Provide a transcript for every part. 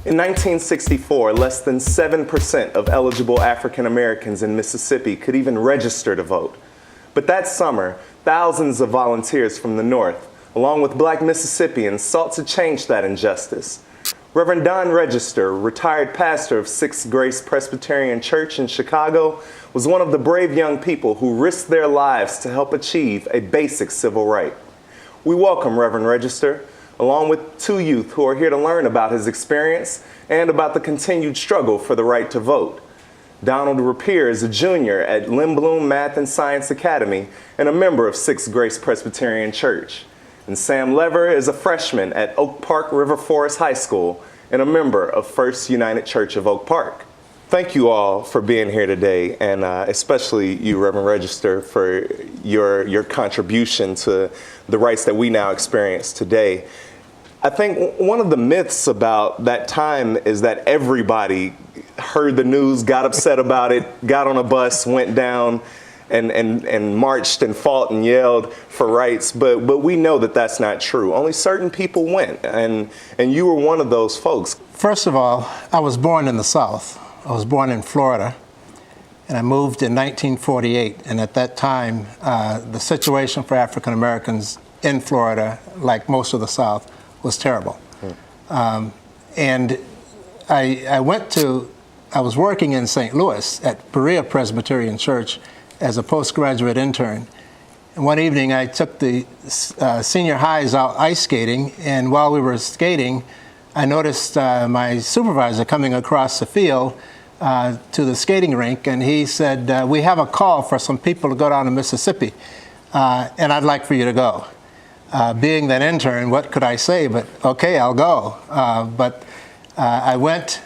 In 1964, less than 7% of eligible African Americans in Mississippi could even register to vote. But that summer, thousands of volunteers from the North, along with Black Mississippians, sought to change that injustice. Reverend Don Register, retired pastor of Sixth Grace Presbyterian Church in Chicago, was one of the brave young people who risked their lives to help achieve a basic civil right. We welcome Reverend Register, along with two youth who are here to learn about his experience and about the continued struggle for the right to vote. Donald Rapier is a junior at Lindblom Math and Science Academy and a member of Sixth Grace Presbyterian Church. And Sam Lever is a freshman at Oak Park River Forest High School and a member of First United Church of Oak Park. Thank you all for being here today, and especially you, Reverend Register, for your contribution to the rights that we now experience today. I think one of the myths about that time is that everybody heard the news, got upset about it, got on a bus, went down, and marched and fought and yelled for rights, but we know that that's not true. Only certain people went, and you were one of those folks. First of all, I was born in the South. I was born in Florida, and I moved in 1948, and at that time, the situation for African Americans in Florida, like most of the South, was terrible. And I was working in St. Louis at Rapier Presbyterian Church as a postgraduate intern. And one evening I took the senior highs out ice skating, and while we were skating, I noticed my supervisor coming across the field to the skating rink, and he said, we have a call for some people to go down to Mississippi, and I'd like for you to go. Being that intern, what could I say but, okay, I'll go. But I went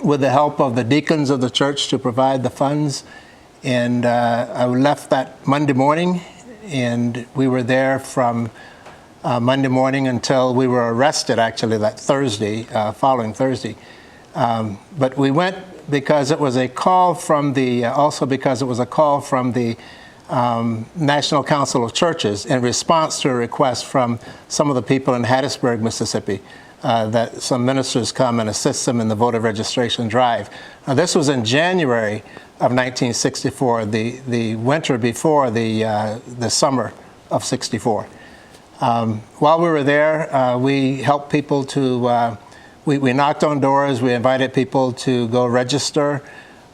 with the help of the deacons of the church to provide the funds, and I left that Monday morning, and we were there from Monday morning until we were arrested, actually, that Thursday, following Thursday. But we went because it was a call from the, also because it was a call from the National Council of Churches in response to a request from some of the people in Hattiesburg, Mississippi, that some ministers come and assist them in the voter registration drive. Now, this was in January of 1964, the winter before the summer of '64. While we were there, we helped people to, we knocked on doors, we invited people to go register.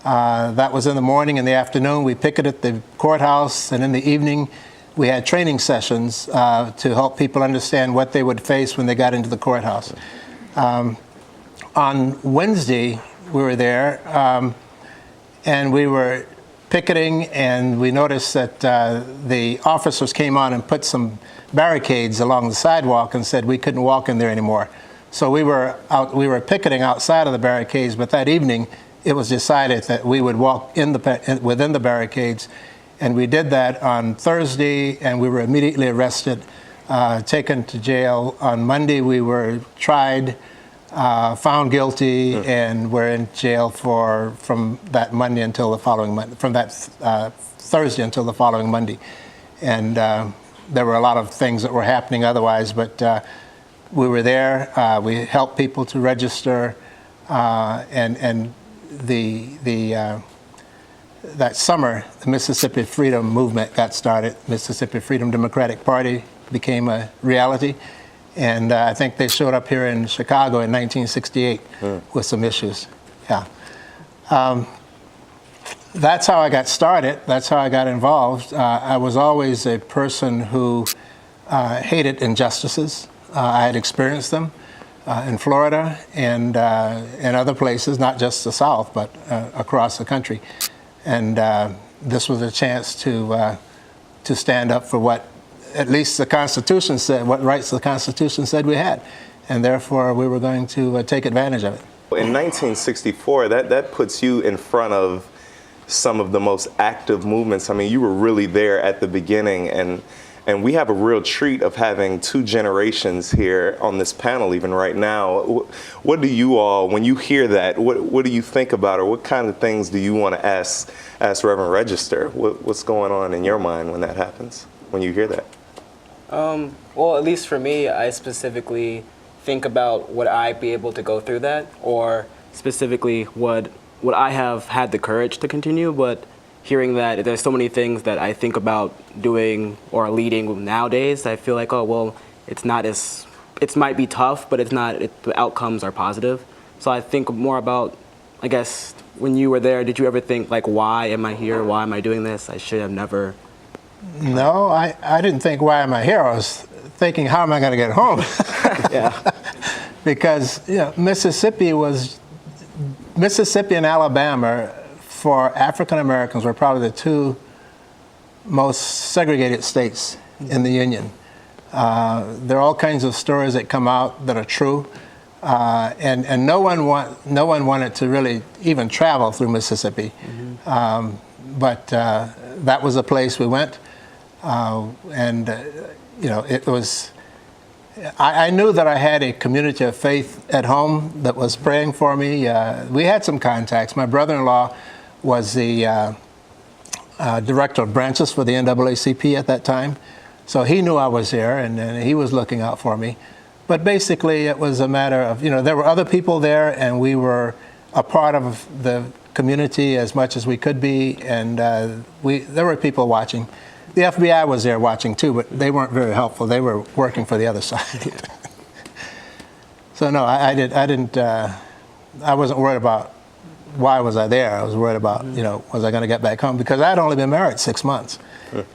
That was in the morning. In the afternoon, we picketed the courthouse, and in the evening, we had training sessions to help people understand what they would face when they got into the courthouse. On Wednesday, we were there, and we were picketing, and we noticed that the officers came on and put some barricades along the sidewalk and said we couldn't walk in there anymore. So we were picketing outside of the barricades, but that evening, it was decided that we would walk within the barricades, and we did that on Thursday, and we were immediately arrested, taken to jail. On Monday, we were tried, found guilty, and were in jail from that Monday until the following Monday, from that Thursday until the following Monday. And there were a lot of things that were happening otherwise, but we were there. We helped people to register, and that summer, the Mississippi Freedom Movement got started. Mississippi Freedom Democratic Party became a reality, and I think they showed up here in Chicago in 1968 with some issues. Yeah, that's how I got started. That's how I got involved. I was always a person who hated injustices. I had experienced them in Florida and in other places, not just the South, but across the country. And this was a chance to stand up for what at least the Constitution said, what rights the Constitution said we had. And therefore, we were going to take advantage of it. In 1964, that puts you in front of some of the most active movements. I mean, you were really there at the beginning, and we have a real treat of having two generations here on this panel even right now. What do you all, when you hear that, what do you think about, or what kind of things do you want to ask Reverend Register? What's going on in your mind when that happens, when you hear that? Well, at least for me, I specifically think about would I be able to go through that, or specifically would I have had the courage to continue. But hearing that there's so many things that I think about doing or leading nowadays, I feel like, oh, well, it might be tough, but the outcomes are positive. So I think more about, I guess, when you were there, did you ever think, like, why am I here? Why am I doing this? I should have never. No, I didn't think, why am I here? I was thinking, how am I going to get home? Yeah. Because Mississippi and Alabama, for African Americans, were probably the two most segregated states in the Union. There are all kinds of stories that come out that are true, and no one wanted to really even travel through Mississippi. But that was a place we went, and it was. I knew that I had a community of faith at home that was praying for me. We had some contacts. My brother-in-law was the director of branches for the NAACP at that time, so he knew I was there, and he was looking out for me. But basically, it was a matter of, there were other people there, and we were a part of the community as much as we could be, and there were people watching. The FBI was there watching too, but they weren't very helpful. They were working for the other side. So no, I wasn't worried about why was I there. I was worried about, was I going to get back home? Because I'd only been married 6 months.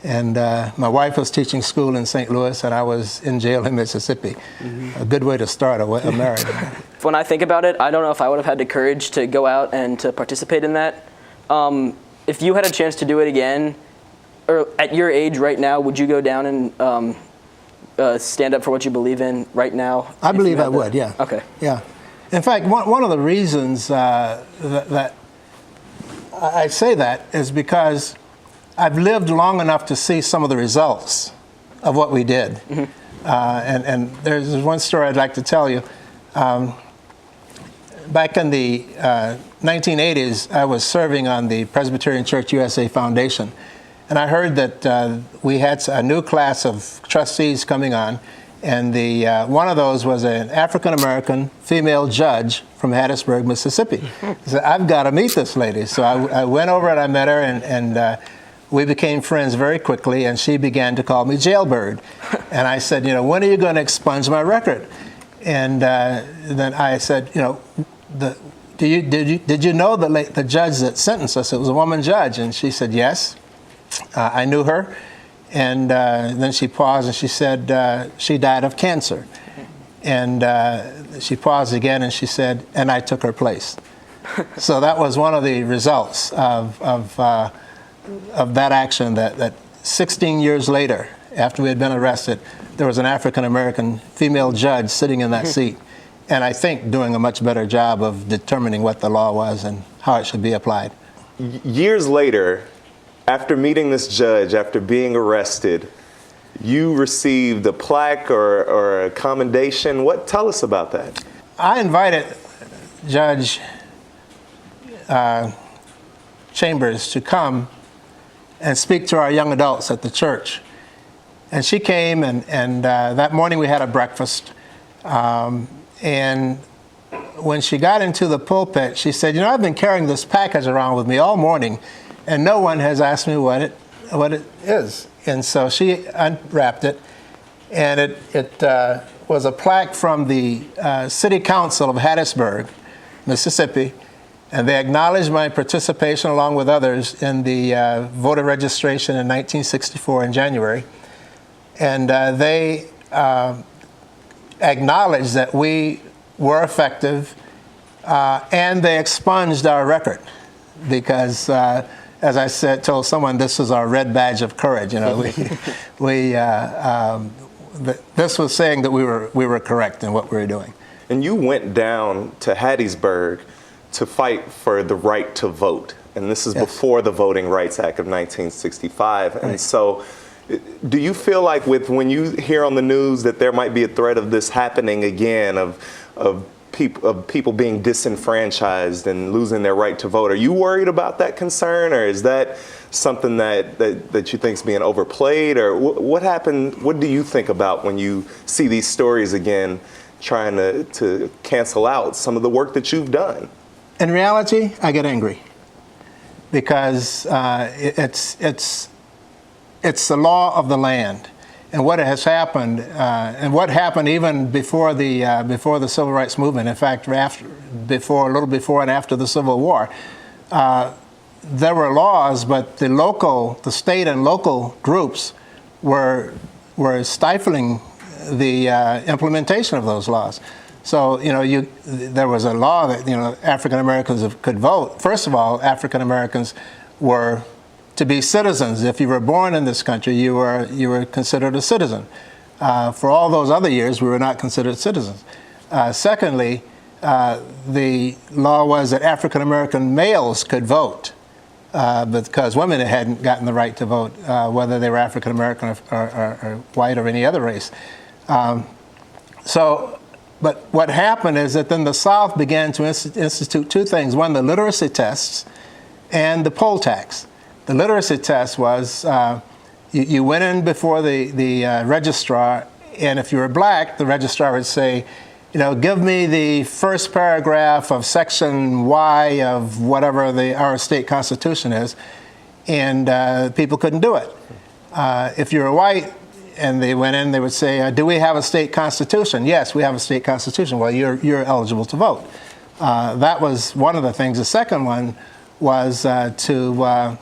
And my wife was teaching school in St. Louis, and I was in jail in Mississippi. A good way to start a marriage. When I think about it, I don't know if I would have had the courage to go out and to participate in that. If you had a chance to do it again, or at your age right now, would you go down and stand up for what you believe in right now? I believe I would, yeah. Okay. Yeah. In fact, one of the reasons that I say that is because I've lived long enough to see some of the results of what we did. And there's one story I'd like to tell you. Back in the 1980s, I was serving on the Presbyterian Church USA Foundation. And I heard that we had a new class of trustees coming on, and one of those was an African-American female judge from Hattiesburg, Mississippi. I said, I've got to meet this lady. So I went over and I met her, and we became friends very quickly, and she began to call me Jailbird. And I said, when are you going to expunge my record? And then I said, did you know the judge that sentenced us? It was a woman judge. And she said, yes. I knew her, and then she paused and she said she died of cancer. And she paused again and she said, and I took her place. So that was one of the results of that action, that 16 years later, after we had been arrested, there was an African-American female judge sitting in that seat, and I think doing a much better job of determining what the law was and how it should be applied. Years later, after meeting this judge, after being arrested, you received a plaque or a commendation. Tell us about that. I invited Judge Chambers to come and speak to our young adults at the church. And she came, and that morning we had a breakfast. And when she got into the pulpit, she said, I've been carrying this package around with me all morning, and no one has asked me what it is. And so she unwrapped it, and it was a plaque from the City Council of Hattiesburg, Mississippi, and they acknowledged my participation along with others in the voter registration in 1964 in January. And they acknowledged that we were effective, and they expunged our record because as I told someone, this was our red badge of courage. This was saying that we were correct in what we were doing. And you went down to Hattiesburg to fight for the right to vote, and this is before the Voting Rights Act of 1965. And so, do you feel like when you hear on the news that there might be a threat of this happening again, of people being disenfranchised and losing their right to vote, are you worried about that concern, or is that something that you think is being overplayed, or what happened? What do you think about when you see these stories again trying to cancel out some of the work that you've done? In reality, I get angry because it's the law of the land, and what has happened, and what happened even before the civil rights movement. In fact, a little before and after the Civil War, there were laws, but the state and local groups were stifling the implementation of those laws. So, there was a law that, African Americans could vote. First of all, African Americans were to be citizens. If you were born in this country, you were considered a citizen. For all those other years, we were not considered citizens. Secondly, the law was that African American males could vote, because women hadn't gotten the right to vote, whether they were African American or white or any other race. But what happened is that then the South began to institute two things. One, the literacy tests and the poll tax. The literacy test was you went in before the registrar, and if you were black, the registrar would say, give me the first paragraph of section Y of whatever our state constitution is, and people couldn't do it. If you were white and they went in, they would say, do we have a state constitution? Yes, we have a state constitution. Well, you're eligible to vote. That was one of the things. The second one was to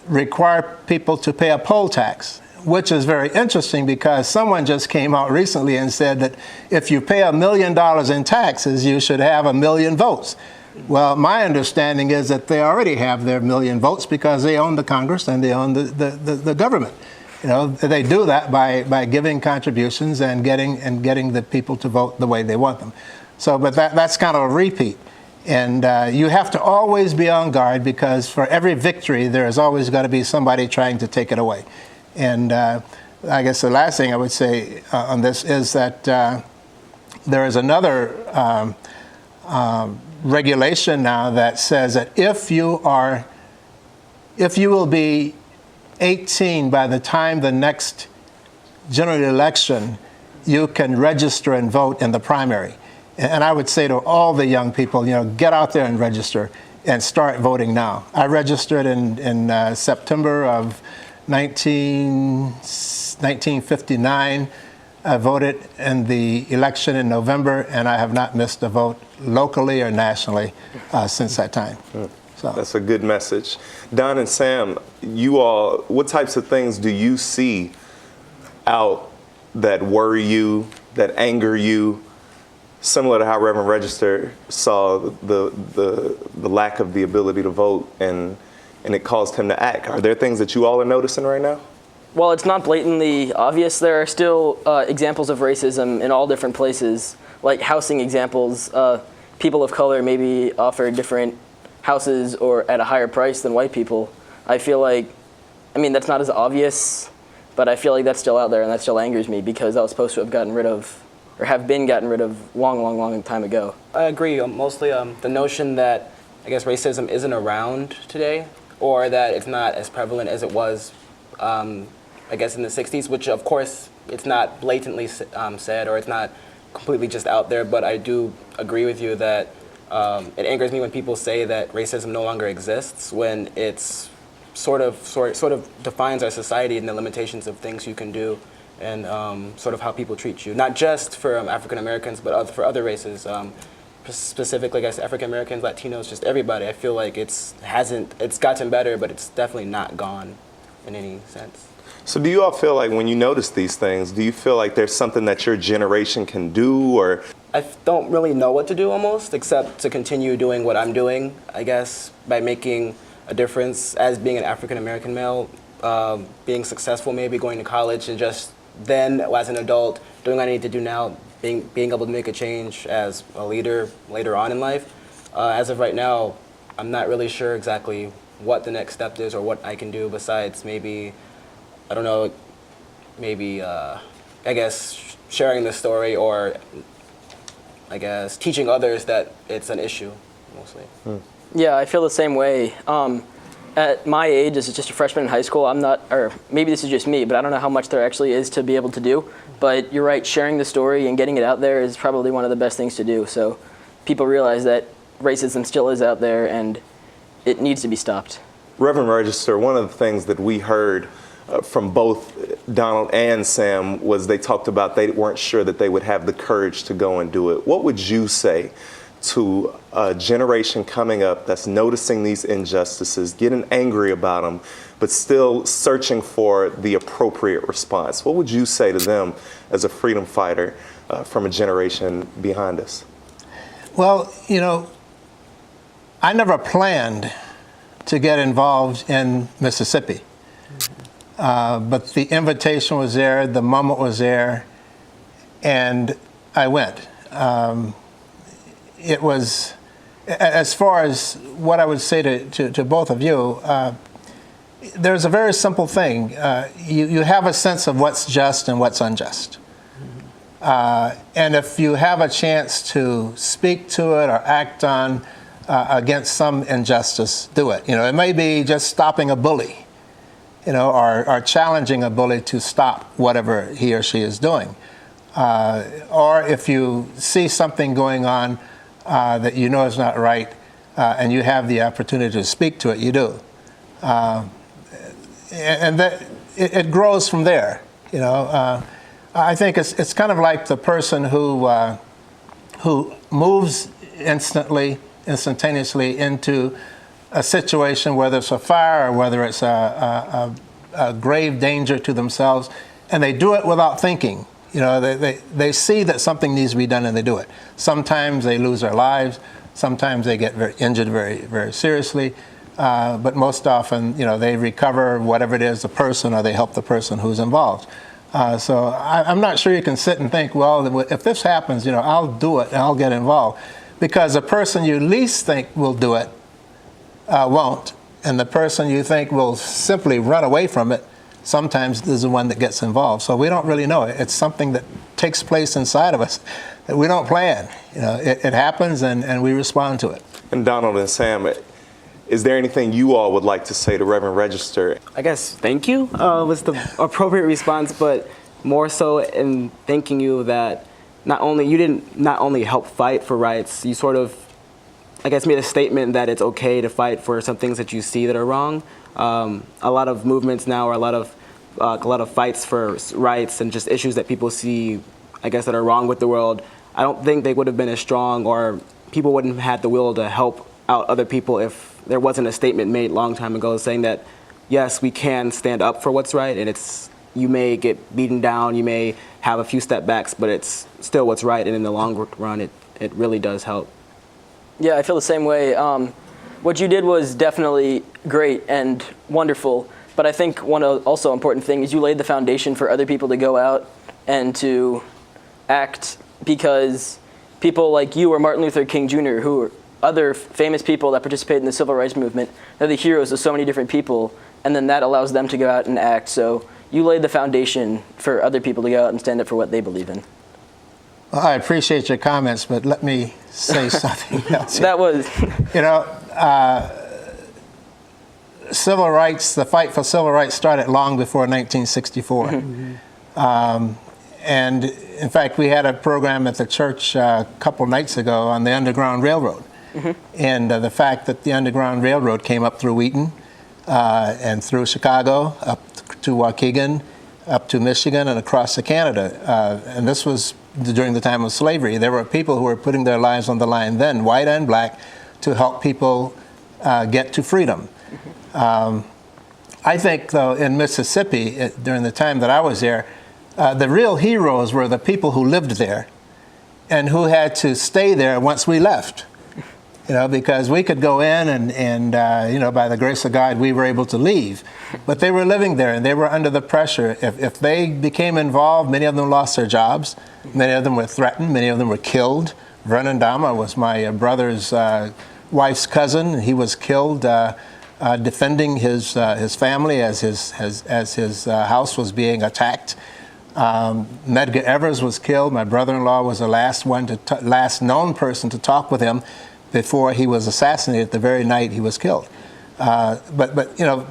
require people to pay a poll tax, which is very interesting because someone just came out recently and said that if you pay $1 million in taxes, you should have 1 million votes. Well, my understanding is that they already have their 1 million votes because they own the Congress and they own the government. They do that by giving contributions and getting the people to vote the way they want them. So, but that's kind of a repeat. And you have to always be on guard because for every victory, there is always got to be somebody trying to take it away. And I guess the last thing I would say on this is that there is another regulation now that says that if you will be 18 by the time the next general election, you can register and vote in the primary. And I would say to all the young people, get out there and register and start voting now. I registered in September of 1959. I voted in the election in November, and I have not missed a vote locally or nationally since that time. So that's a good message. Don and Sam, you all, what types of things do you see out that worry you, that anger you? Similar to how Reverend Register saw the lack of the ability to vote and it caused him to act. Are there things that you all are noticing right now? Well, it's not blatantly obvious. There are still examples of racism in all different places, like housing examples. People of color may be offered different houses or at a higher price than white people. I feel like, that's not as obvious, but I feel like that's still out there and that still angers me because that was supposed to have gotten rid of or have been gotten rid of long time ago. I agree. Mostly the notion that I guess racism isn't around today, or that it's not as prevalent as it was, I guess, in the 60s, which of course it's not blatantly said, or it's not completely just out there, but I do agree with you that it angers me when people say that racism no longer exists, when it's sort of defines our society and the limitations of things you can do, and sort of how people treat you, not just for African Americans, but for other races, specifically, I guess, African Americans, Latinos, just everybody. I feel like it's gotten better, but it's definitely not gone in any sense. So do you all feel like when you notice these things, do you feel like there's something that your generation can do, or? I don't really know what to do almost, except to continue doing what I'm doing, I guess, by making a difference as being an African American male, being successful, maybe going to college, and just then, as an adult, doing what I need to do now, being able to make a change as a leader later on in life. As of right now, I'm not really sure exactly what the next step is or what I can do besides maybe, I don't know, maybe, I guess, sharing the story, or I guess teaching others that it's an issue, mostly. Yeah, I feel the same way. at my age, as just a freshman in high school, I'm not, or maybe this is just me, but I don't know how much there actually is to be able to do. But you're right, sharing the story and getting it out there is probably one of the best things to do. So people realize that racism still is out there and it needs to be stopped. Reverend Register, one of the things that we heard from both Donald and Sam was they talked about they weren't sure that they would have the courage to go and do it. What would you say to a generation coming up that's noticing these injustices, getting angry about them, but still searching for the appropriate response? What would you say to them as a freedom fighter from a generation behind us? Well, you know, I never planned to get involved in Mississippi. But the invitation was there, the moment was there, and I went. It was, as far as what I would say to both of you, there's a very simple thing. You have a sense of what's just and what's unjust. And if you have a chance to speak to it or act on against some injustice, do it. You know, it may be just stopping a bully, you know, or challenging a bully to stop whatever he or she is doing. Or if you see something going on that you know is not right, and you have the opportunity to speak to it, you do. And that it grows from there, you know. I think it's kind of like the person who moves instantaneously into a situation, whether it's a fire or whether it's a grave danger to themselves, and they do it without thinking. You know, they see that something needs to be done and they do it. Sometimes they lose their lives. Sometimes they get injured very, very seriously. But most often, you know, they recover whatever it is, the person, or they help the person who's involved. So I'm not sure you can sit and think, well, if this happens, you know, I'll do it and I'll get involved. Because the person you least think will do it won't. And the person you think will simply run away from it sometimes is the one that gets involved. So we don't really know. It's something that takes place inside of us that we don't plan. You know, it happens and we respond to it. And Donald and Sam, is there anything you all would like to say to Reverend Register? I guess thank you was the appropriate response, but more so in thanking you that you didn't not only help fight for rights, you sort of, I guess, made a statement that it's okay to fight for some things that you see that are wrong. A lot of movements now, or a lot of fights for rights and just issues that people see, I guess, that are wrong with the world. I don't think they would have been as strong, or people wouldn't have had the will to help out other people if there wasn't a statement made a long time ago saying that, yes, we can stand up for what's right, and you may get beaten down, you may have a few step backs, but it's still what's right, and in the long run, it really does help. Yeah, I feel the same way. What you did was definitely great and wonderful, but I think one also important thing is you laid the foundation for other people to go out and to act, because people like you or Martin Luther King Jr., who are other famous people that participate in the civil rights movement, they're the heroes of so many different people, and then that allows them to go out and act. So you laid the foundation for other people to go out and stand up for what they believe in. Well, I appreciate your comments, but let me say something else. That was... You know, civil rights, the fight for civil rights started long before 1964. And in fact, we had a program at the church a couple nights ago on the Underground Railroad. And the fact that the Underground Railroad came up through Wheaton and through Chicago, up to Waukegan, up to Michigan, and across to Canada. And this was during the time of slavery. There were people who were putting their lives on the line then, white and black, to help people get to freedom. I think, though, in Mississippi, during the time that I was there, the real heroes were the people who lived there and who had to stay there once we left. You know, because we could go in and you know, by the grace of God, we were able to leave. But they were living there and they were under the pressure. If they became involved, many of them lost their jobs. Many of them were threatened. Many of them were killed. Vernon Dahmer was my brother's wife's cousin. He was killed defending his family as his house was being attacked. Medgar Evers was killed. My brother-in-law was the last known person to talk with him before he was assassinated the very night he was killed. But you know,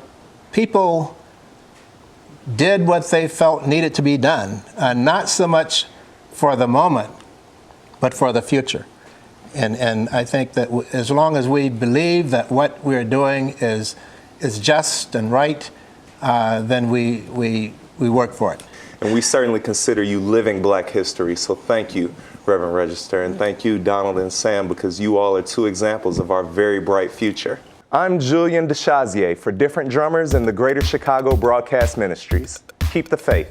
people did what they felt needed to be done, not so much for the moment, but for the future. And I think that as long as we believe that what we're doing is just and right, then we work for it. And we certainly consider you living Black history. So thank you, Reverend Register, and thank you, Donald and Sam, because you all are two examples of our very bright future. I'm Julian DeShazier for Different Drummers and the Greater Chicago Broadcast Ministries. Keep the faith.